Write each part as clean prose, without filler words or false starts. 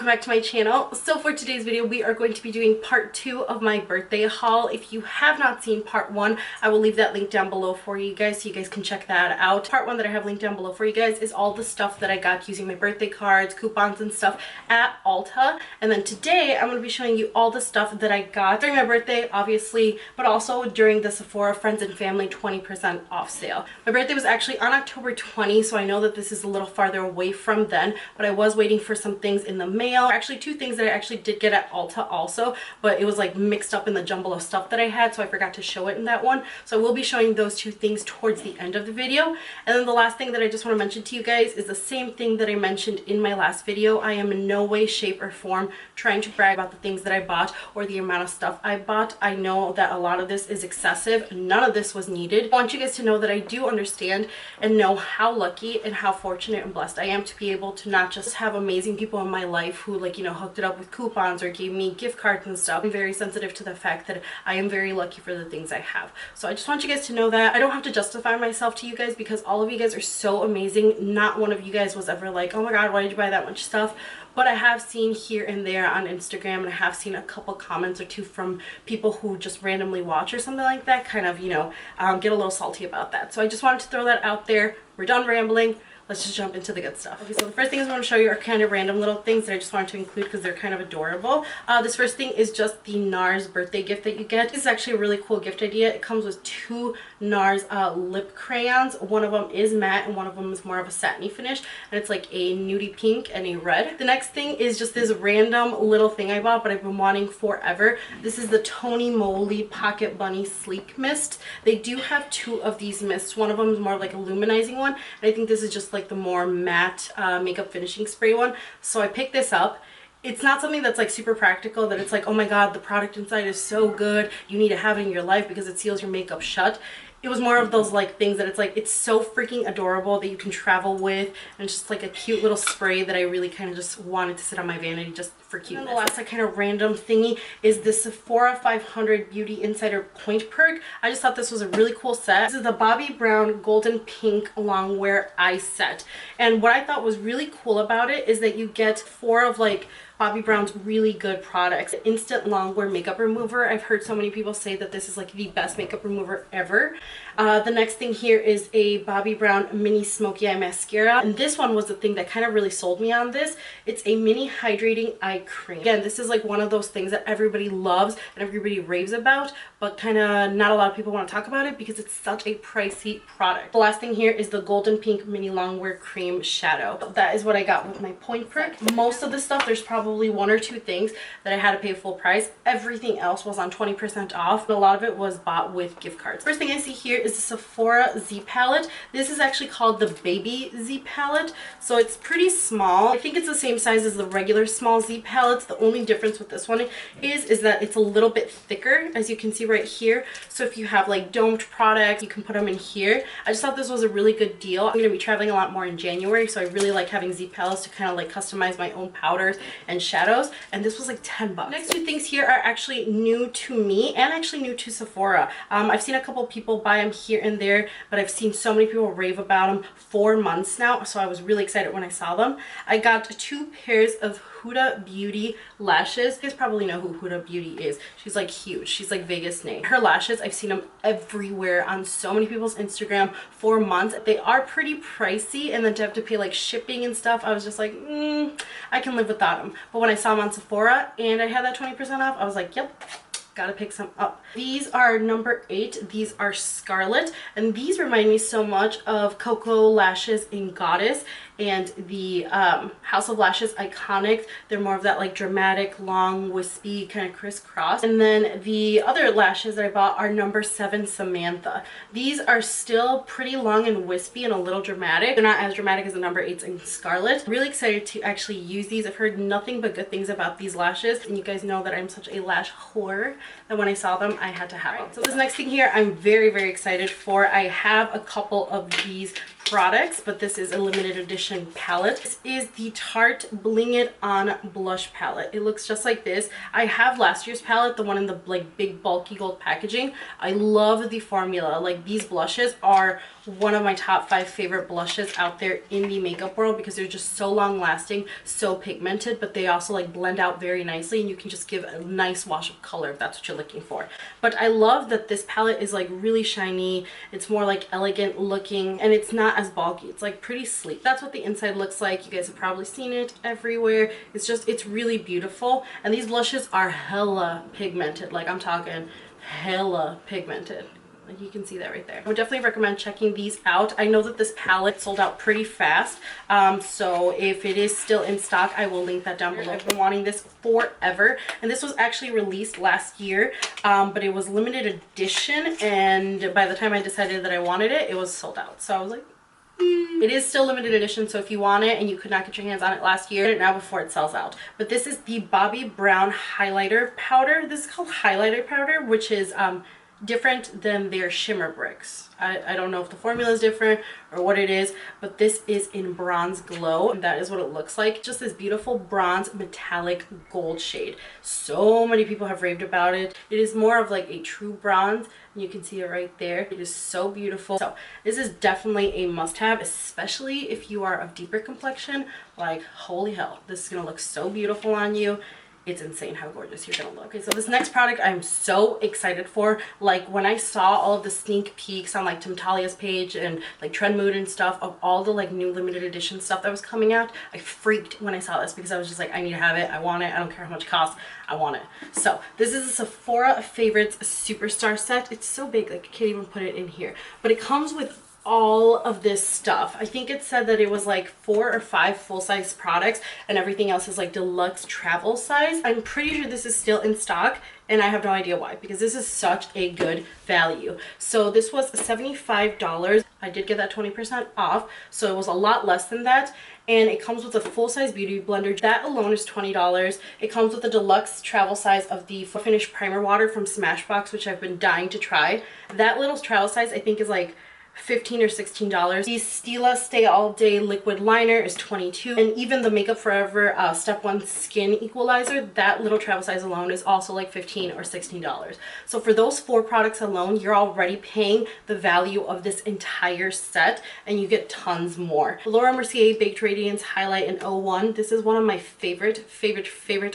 back to my channel. So for today's video, we are going to be doing part 2 of my birthday haul. If you have not seen part 1, I will leave that link down below for you guys so you guys can check that out. Part 1 that I have linked down below for you guys is all the stuff that I got using my birthday cards, coupons and stuff at Ulta. And then today I'm going to be showing you all the stuff that I got during my birthday, obviously, but also during the Sephora Friends and Family 20% off sale. My birthday was actually on October 20, so I know that this is a little farther away from then, but I was waiting for some things in the mail. Actually, 2 things that I actually did get at Ulta also, but it was like mixed up in the jumble of stuff that I had, so I forgot to show it in that one. So I will be showing those 2 things towards the end of the video. And then the last thing that I just want to mention to you guys is the same thing that I mentioned in my last video. I am in no way, shape, or form trying to brag about the things that I bought or the amount of stuff I bought. I know that a lot of this is excessive. None of this was needed. I want you guys to know that I do understand and know how lucky and how fortunate and blessed I am to be able to not just have amazing people in my life who, like, you know, hooked it up with coupons or gave me gift cards and stuff. I'm very sensitive to the fact that I am very lucky for the things I have. So I just want you guys to know that I don't have to justify myself to you guys because all of you guys are so amazing. Not one of you guys was ever like, oh my god, why did you buy that much stuff? But I have seen here and there on Instagram, and I have seen a couple comments or 2 from people who just randomly watch or something like that, kind of, you know, get a little salty about that. So I just wanted to throw that out there. We're done rambling. Let's just jump into the good stuff. Okay, so the first thing I want to show you are kind of random little things that I just wanted to include because they're kind of adorable. This first thing is just the NARS birthday gift that you get. This is actually a really cool gift idea. It comes with 2 NARS lip crayons. One of them is matte and one of them is more of a satiny finish, and it's like a nudie pink and a red. The next thing is just this random little thing I bought, but I've been wanting forever. This is the Tony Moly Pocket Bunny Sleek Mist. They do have 2 of these mists. One of them is more like a luminizing one, and I think this is just like the more matte makeup finishing spray one. So I picked this up. It's not something that's like super practical that it's like, oh my god, the product inside is so good, you need to have it in your life because it seals your makeup shut. It was more of those like things that it's like, it's so freaking adorable that you can travel with, and it's just like a cute little spray that I really kind of just wanted to sit on my vanity just for cuteness. And the last like kind of random thingy is this Sephora 500 Beauty Insider Point Perk. I just thought this was a really cool set. This is the Bobbi Brown Golden Pink Longwear Eye Set, and what I thought was really cool about it is that you get 4 of like Bobbi Brown's really good products. Instant Longwear Makeup Remover. I've heard so many people say that this is like the best makeup remover ever. The next thing here is a Bobbi Brown Mini Smoky Eye Mascara. And this one was the thing that kind of really sold me on this. It's a mini hydrating eye cream. Again, this is like one of those things that everybody loves and everybody raves about, but kind of not a lot of people want to talk about it because it's such a pricey product. The last thing here is the Golden Pink Mini Longwear Cream Shadow. That is what I got with my Point Perk. Most of the stuff, there's probably 1 or 2 things that I had to pay full price. Everything else was on 20% off. A lot of it was bought with gift cards. First thing I see here is the Sephora Z palette. This is actually called the Baby Z palette, so it's pretty small. I think it's the same size as the regular small Z palettes. The only difference with this one is that it's a little bit thicker, as you can see right here. So if you have like domed products, you can put them in here. I just thought this was a really good deal. I'm going to be traveling a lot more in January, so I really like having Z palettes to kind of like customize my own powders and shadows, and this was like 10 bucks. Next 2 things here are actually new to me and actually new to Sephora. I've seen a couple people buy them here and there, but I've seen so many people rave about them for months now, so I was really excited when I saw them. I got 2 pairs of Huda Beauty lashes. You guys probably know who Huda Beauty is. She's like huge. She's like Vegas name. Her lashes, I've seen them everywhere on so many people's Instagram for months. They are pretty pricey, and then to have to pay like shipping and stuff, I was just like, I can live without them. But when I saw them on Sephora and I had that 20% off, I was like, yep, gotta pick some up. These are number 8. These are Scarlet, and these remind me so much of Cocoa Lashes in Goddess and the House of Lashes Iconic. They're more of that like dramatic, long, wispy, kind of crisscross. And then the other lashes that I bought are number 7 Samantha. These are still pretty long and wispy and a little dramatic. They're not as dramatic as the number 8s in Scarlet. Really excited to actually use these. I've heard nothing but good things about these lashes, and you guys know that I'm such a lash whore that when I saw them, I had to have them. So this next thing here, I'm very, very excited for. I have a couple of these products, but this is a limited edition palette. This is the Tarte Bling It On blush palette. It looks just like this. I have last year's palette, the one in the like big bulky gold packaging. I love the formula. Like, these blushes are one of my top 5 favorite blushes out there in the makeup world because they're just so long lasting, so pigmented, but they also like blend out very nicely, and you can just give a nice wash of color if that's what you're looking for. But I love that this palette is like really shiny. It's more like elegant looking, and it's not as bulky. It's like pretty sleek. That's what the inside looks like. You guys have probably seen it everywhere. It's really beautiful, and these blushes are hella pigmented. Like, I'm talking hella pigmented. Like, you can see that right there. I would definitely recommend checking these out. I know that this palette sold out pretty fast. So if it is still in stock, I will link that down below. I've been wanting this forever. And this was actually released last year, but it was limited edition. And by the time I decided that I wanted it, it was sold out. So I was like, It is still limited edition, so if you want it and you could not get your hands on it last year, get it now before it sells out. But this is the Bobbi Brown highlighter powder. This is called highlighter powder, which is different than their shimmer bricks. I don't know if the formula is different or what it is, but this is in Bronze Glow, and that is what it looks like. Just this beautiful bronze metallic gold shade. So many people have raved about it. It is more of like a true bronze, and you can see it right there. It is so beautiful. So this is definitely a must-have, especially if you are of deeper complexion. Like, holy hell, this is gonna look so beautiful on you. It's insane how gorgeous you're gonna look. Okay, so this next product I'm so excited for. Like, when I saw all of the sneak peeks on like Tim Talia's page and like Trend Mood and stuff of all the like new limited edition stuff that was coming out, I freaked when I saw this because I was just like, I need to have it. I want it. I don't care how much it costs. I want it. So this is a Sephora Favorites Superstar set. It's so big, like I can't even put it in here. But it comes with all of this stuff. I think it said that it was like 4 or 5 full-size products and everything else is like deluxe travel size. I'm pretty sure this is still in stock, and I have no idea why, because this is such a good value. So this was $75. I did get that 20% off, so it was a lot less than that. And it comes with a full-size beauty blender. That alone is $20. It comes with a deluxe travel size of the Finish Primer Water from Smashbox, which I've been dying to try. That little travel size I think is like $15 or $16. The Stila Stay All Day liquid liner is $22, and even the Makeup Forever Step 1 Skin Equalizer, that little travel size alone is also like $15 or $16. So for those 4 products alone, you're already paying the value of this entire set, and you get tons more. Laura Mercier Baked Radiance Highlight in 01. This is one of my favorite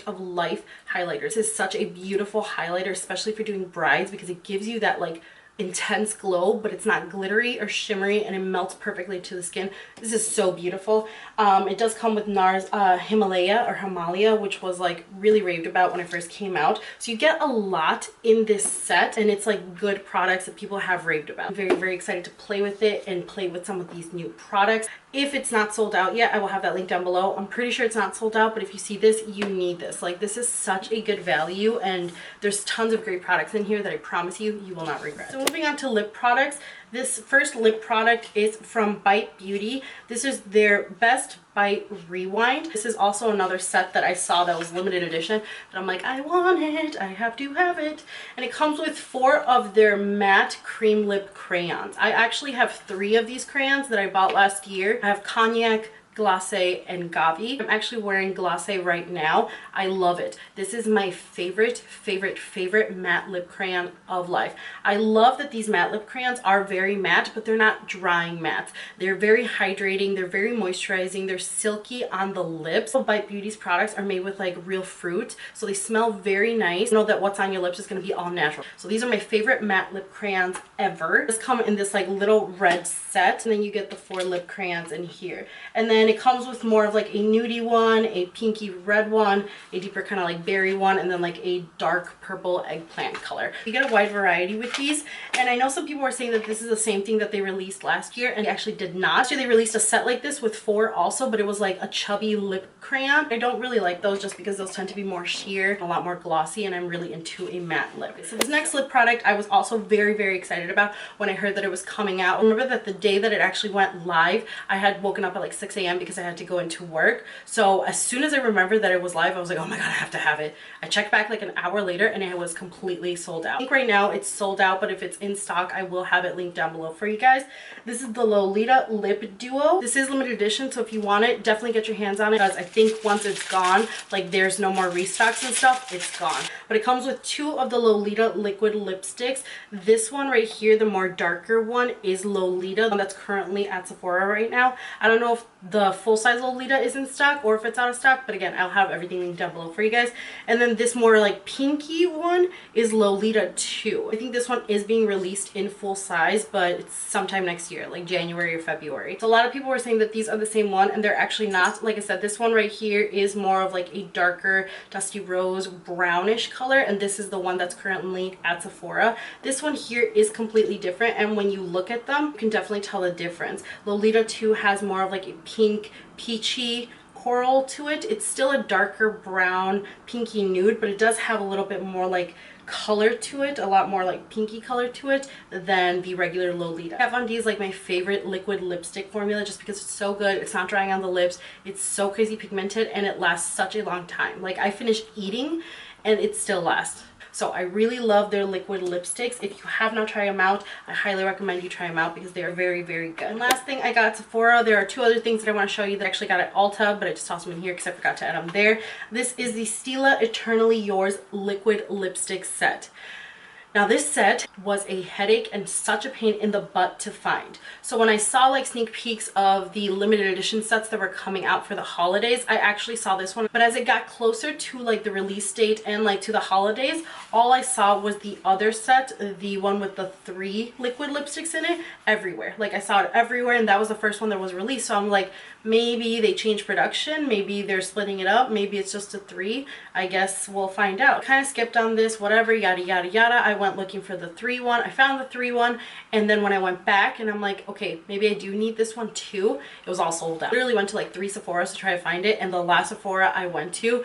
of life highlighters. This is such a beautiful highlighter, especially for doing brides, because it gives you that like intense glow, but it's not glittery or shimmery, and it melts perfectly to the skin. This is so beautiful. It does come with NARS Himalaya, which was like really raved about when it first came out. So you get a lot in this set, and it's like good products that people have raved about. I'm very excited to play with it and play with some of these new products. If it's not sold out yet, I will have that link down below. I'm pretty sure it's not sold out, but if you see this, you need this. Like, this is such a good value, and there's tons of great products in here that I promise you, you will not regret. So moving on to lip products. This first lip product is from Bite Beauty. This is their Best Bite Rewind. This is also another set that I saw that was limited edition, but I'm like, I want it, I have to have it. And it comes with 4 of their matte cream lip crayons. I actually have 3 of these crayons that I bought last year. I have Cognac, Glacé, and Gavi. I'm actually wearing Glacé right now. I love it. This is my favorite matte lip crayon of life. I love that these matte lip crayons are very matte, but they're not drying mattes. They're very hydrating, they're very moisturizing, they're silky on the lips. Bite Beauty's products are made with like real fruit, so they smell very nice. You know that what's on your lips is going to be all natural. So these are my favorite matte lip crayons ever. This come in this like little red set, and then you get the 4 lip crayons in here. And then it comes with more of like a nudie one, a pinky red one, a deeper kind of like berry one, and then like a dark purple eggplant color. You get a wide variety with these, and I know some people are saying that this is the same thing that they released last year, and they actually did not. Last year they released a set like this with 4 also, but it was like a chubby lip crayon. I don't really like those just because those tend to be more sheer, a lot more glossy, and I'm really into a matte lip. So this next lip product I was also very excited about when I heard that it was coming out. I remember that the day that it actually went live, I had woken up at like 6 a.m. p.m. because I had to go into work. So as soon as I remembered that it was live, I was like, oh my god, I have to have it. I checked back like an hour later and it was completely sold out. I think right now it's sold out, but if it's in stock, I will have it linked down below for you guys. This is the Lolita Lip Duo. This is limited edition, so if you want it, definitely get your hands on it, because I think once it's gone, like there's no more restocks and stuff, it's gone. But it comes with 2 of the Lolita liquid lipsticks. This one right here, the more darker one, is Lolita, the one that's currently at Sephora right now. I don't know if the full-size Lolita is in stock or if it's out of stock, but again, I'll have everything linked down below for you guys. And then this more like pinky one is Lolita 2. I think this one is being released in full size, but it's sometime next year, like January or February. So a lot of people were saying that these are the same one, and they're actually not. Like I said, this one right here is more of like a darker dusty rose brownish color, and this is the one that's currently at Sephora. This one here is completely different, and when you look at them, you can definitely tell the difference. Lolita 2 has more of like a pink peachy coral to it. It's still a darker brown pinky nude, but it does have a little bit more like color to it, a lot more like pinky color to it than the regular Lolita. Kat Von D is like my favorite liquid lipstick formula just because it's so good. It's not drying on the lips, it's so crazy pigmented, and it lasts such a long time. Like I finished eating and it still lasts. So I really love their liquid lipsticks. If you have not tried them out, I highly recommend you try them out because they are very, very good. And last thing I got at Sephora, there are 2 other things that I want to show you that I actually got at Ulta, but I just tossed them in here because I forgot to add them there. This is the Stila Eternally Yours liquid lipstick set. Now this set was a headache and such a pain in the butt to find. So when I saw like sneak peeks of the limited edition sets that were coming out for the holidays, I actually saw this one. But as it got closer to like the release date and like to the holidays, all I saw was the other set, the one with the 3 liquid lipsticks in it, everywhere. Like I saw it everywhere, and that was the first one that was released. So I'm like, maybe they changed production, maybe they're splitting it up, maybe it's just a 3. I guess we'll find out. Kind of skipped on this, whatever, yada yada yada. I went looking for the 3 one. I found the 3 one, and then when I went back and I'm like, okay, maybe I do need this one too, it was all sold out. I literally went to like 3 Sephoras to try to find it, and the last Sephora I went to,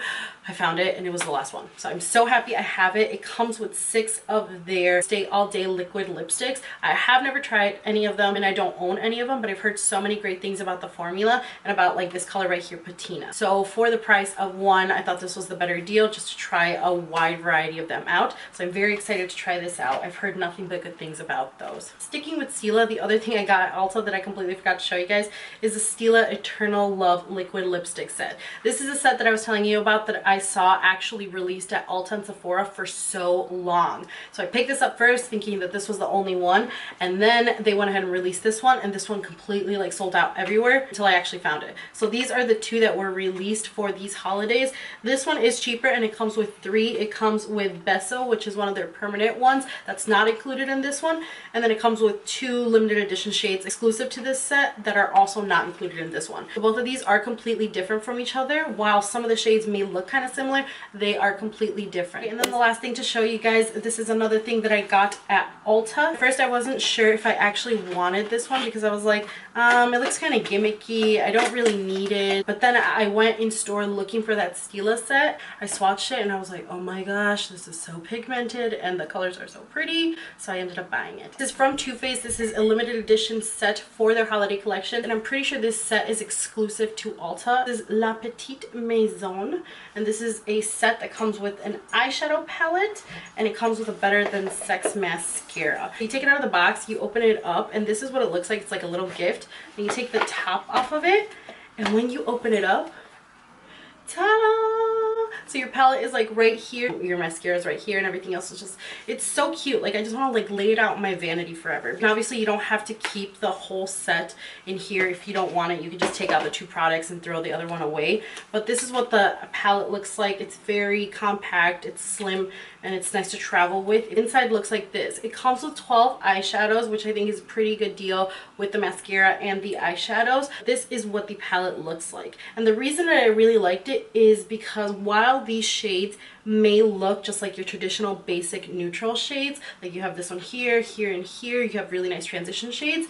I found it and it was the last one. So I'm so happy I have it. It comes with 6 of their Stay All Day liquid lipsticks. I have never tried any of them and I don't own any of them, but I've heard so many great things about the formula and about like this color right here, Patina. So for the price of 1, I thought this was the better deal just to try a wide variety of them out. So I'm very excited to try this out. I've heard nothing but good things about those. Sticking with Stila, the other thing I got at Ulta that I completely forgot to show you guys is the Stila Eternal Love liquid lipstick set. This is a set that I was telling you about that I saw actually released at Ulta and Sephora for so long. So I picked this up first thinking that this was the only one, and then they went ahead and released this one, and this one completely like sold out everywhere until I actually found it. So these are the 2 that were released for these holidays. This one is cheaper and it comes with 3. It comes with BESOS, which is one of their permanent ones that's not included in this one, and then it comes with 2 limited edition shades exclusive to this set that are also not included in this one. So both of these are completely different from each other. While some of the shades may look kind of similar, they are completely different. And then the last thing to show you guys, this is another thing that I got at Ulta. At first I wasn't sure if I actually wanted this one because I was like, it looks kind of gimmicky, I don't really need it. But then I went in store looking for that Stila set. I swatched it and I was like, oh my gosh, this is so pigmented and the colors are so pretty, so I ended up buying it. This is from Too Faced. This is a limited edition set for their holiday collection, and I'm pretty sure this set is exclusive to Ulta. This is La Petite Maison, and this is a set that comes with an eyeshadow palette, and it comes with a Better Than Sex mascara. You take it out of the box, you open it up, and this is what it looks like. It's like a little gift. And you take the top off of it, and when you open it up, ta-da! So your palette is like right here, your mascara is right here, and everything else is just, it's so cute. Like I just want to like lay it out in my vanity forever. And obviously you don't have to keep the whole set in here if you don't want it. You can just take out the 2 products and throw the other one away. But this is what the palette looks like. It's very compact, it's slim, and it's nice to travel with. Inside looks like this. It comes with 12 eyeshadows, which I think is a pretty good deal with the mascara and the eyeshadows. This is what the palette looks like. And the reason that I really liked it is because while these shades may look just like your traditional basic neutral shades, like you have this one here, here, and here, you have really nice transition shades,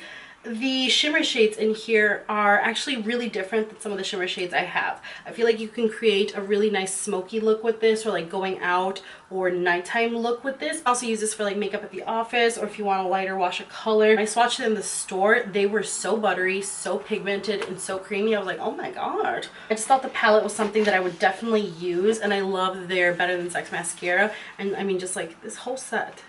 the shimmer shades in here are actually really different than some of the shimmer shades I have. I feel like you can create a really nice smoky look with this, or like going out or nighttime look with this. I also use this for like makeup at the office, or if you want a lighter wash of color. I swatched it in the store. They were so buttery, so pigmented, and so creamy. I was like, oh my god. I just thought the palette was something that I would definitely use, and I love their Better Than Sex mascara. And I mean, just like this whole set,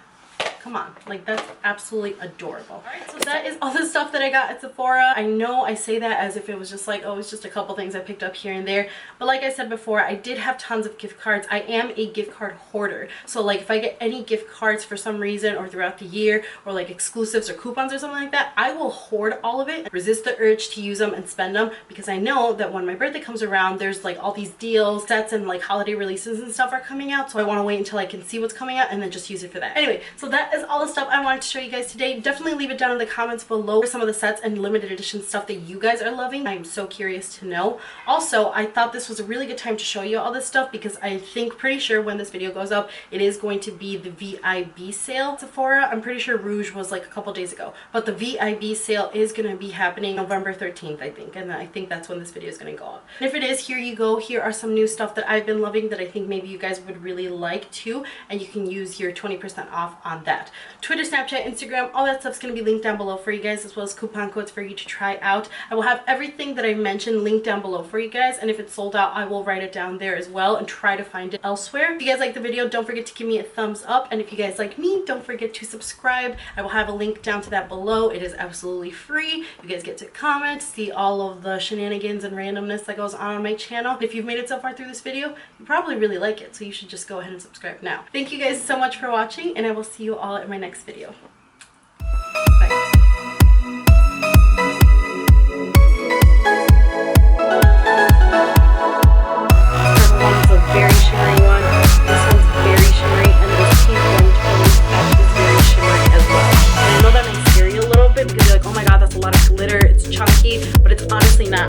come on, like that's absolutely adorable. All right, so that is all the stuff that I got at Sephora. I know I say that as if it was just like, oh, it's just a couple things I picked up here and there, but like I said before, I did have tons of gift cards. I am a gift card hoarder, so like if I get any gift cards for some reason or throughout the year, or like exclusives or coupons or something like that, I will hoard all of it, resist the urge to use them and spend them, because I know that when my birthday comes around, there's like all these deals, sets, and like holiday releases and stuff are coming out, so I want to wait until I can see what's coming out and then just use it for that. Anyway, so that is all the stuff I wanted to show you guys today. Definitely leave it down in the comments below for some of the sets and limited edition stuff that you guys are loving. I'm so curious to know. Also, I thought this was a really good time to show you all this stuff, because I think, pretty sure when this video goes up, it is going to be the VIB sale at Sephora. I'm pretty sure Rouge was like a couple days ago, but the VIB sale is going to be happening November 13th, I think, and I think that's when this video is going to go up. And if it is, here you go. Here are some new stuff that I've been loving that I think maybe you guys would really like too, and you can use your 20% off on that. Twitter, Snapchat, Instagram, all that stuff's going to be linked down below for you guys, as well as coupon codes for you to try out. I will have everything that I mentioned linked down below for you guys, and if it's sold out, I will write it down there as well and try to find it elsewhere. If you guys like the video, don't forget to give me a thumbs up, and if you guys like me, don't forget to subscribe. I will have a link down to that below. It is absolutely free. You guys get to comment, see all of the shenanigans and randomness that goes on my channel. If you've made it so far through this video, you probably really like it, so you should just go ahead and subscribe now. Thank you guys so much for watching, and I will see you all in my next video.